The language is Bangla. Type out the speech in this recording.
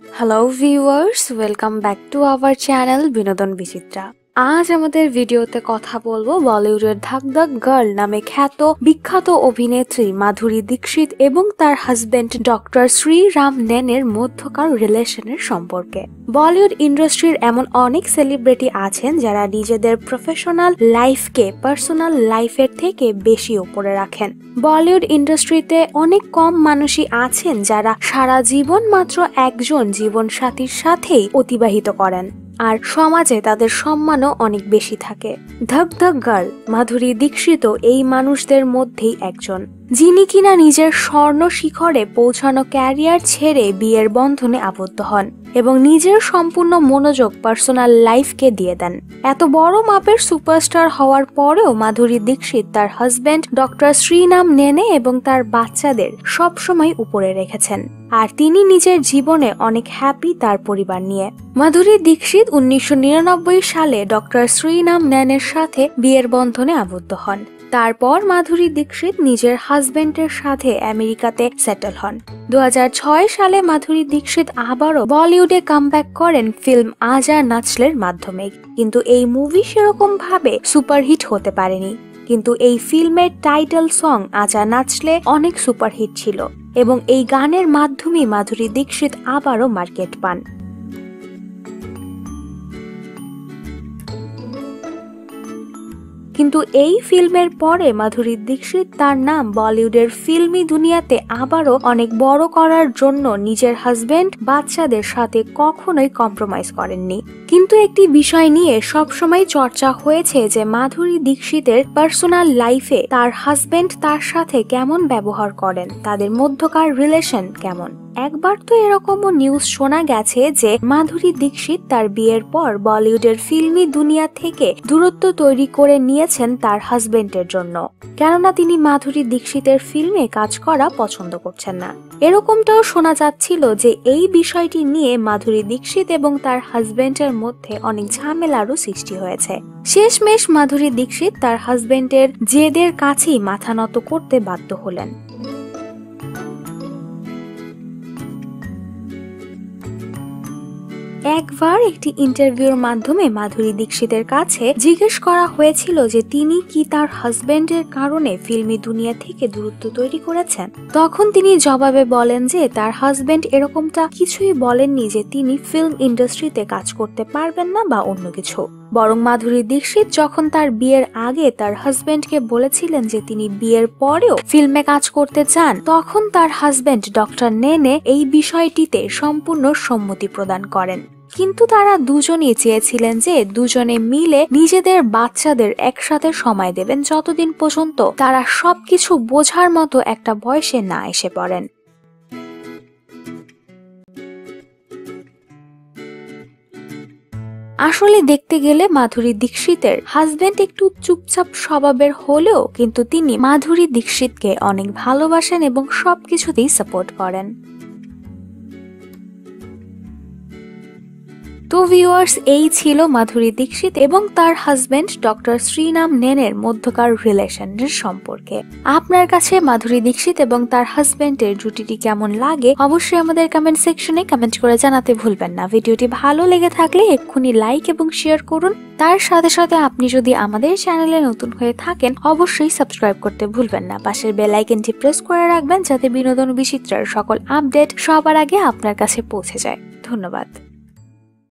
Hello viewers, welcome back to our channel বিনোদন বিচিত্রা। আজ আমাদের ভিডিওতে কথা বলবো বলিউডের ধাক ধাক গার্ল নামে খ্যাত বিখ্যাত অভিনেত্রী মাধুরী দীক্ষিত এবং তার হাজবেন্ড ডক্টর শ্রীরাম নেনের মধ্যকার রিলেশনের সম্পর্কে। বলিউড ইন্ডাস্ট্রির এমন অনেক সেলিব্রিটি আছেন যারা নিজেদের প্রফেশনাল লাইফকে পার্সোনাল লাইফের থেকে বেশি উপরে রাখেন। বলিউড ইন্ডাস্ট্রিতে অনেক কম মানুষই আছেন যারা সারা জীবন মাত্র একজন জীবনসাথীর সাথেই অতিবাহিত করেন, আর সমাজে তাদের সম্মানও অনেক বেশি থাকে। ধাক ধাক গার্ল মাধুরী দীক্ষিত এই মানুষদের মধ্যেই একজন, যিনি কিনা নিজের স্বর্ণ শিখরে পৌঁছানো ক্যারিয়ার ছেড়ে বিয়ের বন্ধনে আবদ্ধ হন এবং নিজের সম্পূর্ণ মনোযোগ পার্সোনাল লাইফকে দিয়ে দেন। এত বড় মাপের সুপারস্টার হওয়ার পরেও মাধুরী দীক্ষিত তার হাজবেন্ড ডক্টর শ্রীরাম নেনে এবং তার বাচ্চাদের সবসময় উপরে রেখেছেন, আর তিনি নিজের জীবনে অনেক হ্যাপি তার পরিবার নিয়ে। মাধুরী দীক্ষিত 1999 সালে ডক্টর শ্রীরাম নেনের সাথে বিয়ের বন্ধনে আবদ্ধ হন। তারপর মাধুরী দীক্ষিত নিজের হাজবেন্ডের সাথে আমেরিকাতে সেটেল হন। 2006 সালে মাধুরী দীক্ষিত আবারও বলিউডে কামব্যাক করেন ফিল্ম আজা নাচলের মাধ্যমে, কিন্তু এই মুভি সেরকম ভাবে সুপারহিট হতে পারেনি। কিন্তু এই ফিল্মের টাইটেল সং আজা নাচলে অনেক সুপারহিট ছিল এবং এই গানের মাধ্যমে মাধুরী দীক্ষিত আবারও মার্কেট পান। কিন্তু এই ফিল্মের পরে মাধুরী দীক্ষিত তার নাম বলিউডের ফিল্মি দুনিয়াতে আবারও অনেক বড় করার জন্য নিজের হাজবেন্ড বাচ্চাদের সাথে কখনোই কম্প্রোমাইজ করেননি। কিন্তু একটি বিষয় নিয়ে সবসময় চর্চা হয়েছে যে মাধুরী দীক্ষিতের পার্সোনাল লাইফে তার হাজবেন্ড তার সাথে কেমন ব্যবহার করেন, তাদের মধ্যকার রিলেশন কেমন। একবার তো এরকমও নিউজ শোনা গেছে যে মাধুরী দীক্ষিত তার বিয়ের পর বলিউডের ফিল্মি দুনিয়া থেকে দূরত্ব তৈরি করে নিয়েছেন তার হাজবেন্ডের জন্য, কেননা তিনি মাধুরী দীক্ষিতের ফিল্মে কাজ করা পছন্দ করছেন না। এরকমটাও শোনা যাচ্ছিল যে এই বিষয়টি নিয়ে মাধুরী দীক্ষিত এবং তার হাজবেন্ডের মধ্যে অনেক ঝামেলারও সৃষ্টি হয়েছে। শেষমেশ মাধুরী দীক্ষিত তার হাজবেন্ডের জেদের কাছেই মাথা নত করতে বাধ্য হলেন। একবার একটি ইন্টারভিউর মাধ্যমে মাধুরী দীক্ষিতের কাছে জিজ্ঞেস করা হয়েছিল যে তিনি কি তার হাজবেন্ডের কারণে ফিল্মি দুনিয়া থেকে দূরত্ব তৈরি করেছেন। তখন তিনি জবাবে বলেন যে তার হাজবেন্ড এরকমটা কিছুই বলেননি যে তিনি ফিল্ম ইন্ডাস্ট্রিতে কাজ করতে পারবেন না বা অন্য কিছু। বরং মাধুরী দীক্ষিত যখন তার বিয়ের আগে তার হাজবেন্ডকে বলেছিলেন যে তিনি বিয়ের পরেও ফিল্মে কাজ করতে চান, তখন তার হাজবেন্ড ডক্টর নেনে এই বিষয়টিতে সম্পূর্ণ সম্মতি প্রদান করেন। কিন্তু তারা দুজনেই চেয়েছিলেন যে দুজনে মিলে নিজেদের বাচ্চাদের একসাথে সময় দেবেন যতদিন পর্যন্ত তারা সবকিছু বোঝার মতো একটা বয়সে না এসে পড়েন। আসলে দেখতে গেলে মাধুরী দীক্ষিতের হাজবেন্ড একটু চুপচাপ স্বভাবের হলেও কিন্তু তিনি মাধুরী দীক্ষিতকে অনেক ভালোবাসেন এবং সবকিছুতেই সাপোর্ট করেন। তো ভিউয়ার্স, এই ছিল মাধুরী দীক্ষিত এবং তার হাজবেন্ড ডক্টর শ্রীরাম নেনের মধ্যকার রিলেশনের সম্পর্কে। আপনার কাছে মাধুরী দীক্ষিত এবং তার হাজবেন্ডের জুটিটি কেমন লাগে অবশ্যই আমাদের কমেন্ট সেকশনে কমেন্ট করে জানাতে ভুলবেন না। ভিডিওটি ভালো লেগে থাকলে এক্ষুনি লাইক এবং শেয়ার করুন। তার সাথে সাথে আপনি যদি আমাদের চ্যানেলে নতুন হয়ে থাকেন অবশ্যই সাবস্ক্রাইব করতে ভুলবেন না। পাশের বেল আইকনটি প্রেস করে রাখবেন যাতে বিনোদন বিচিত্রার সকল আপডেট সবার আগে আপনার কাছে পৌঁছে যায়। ধন্যবাদ।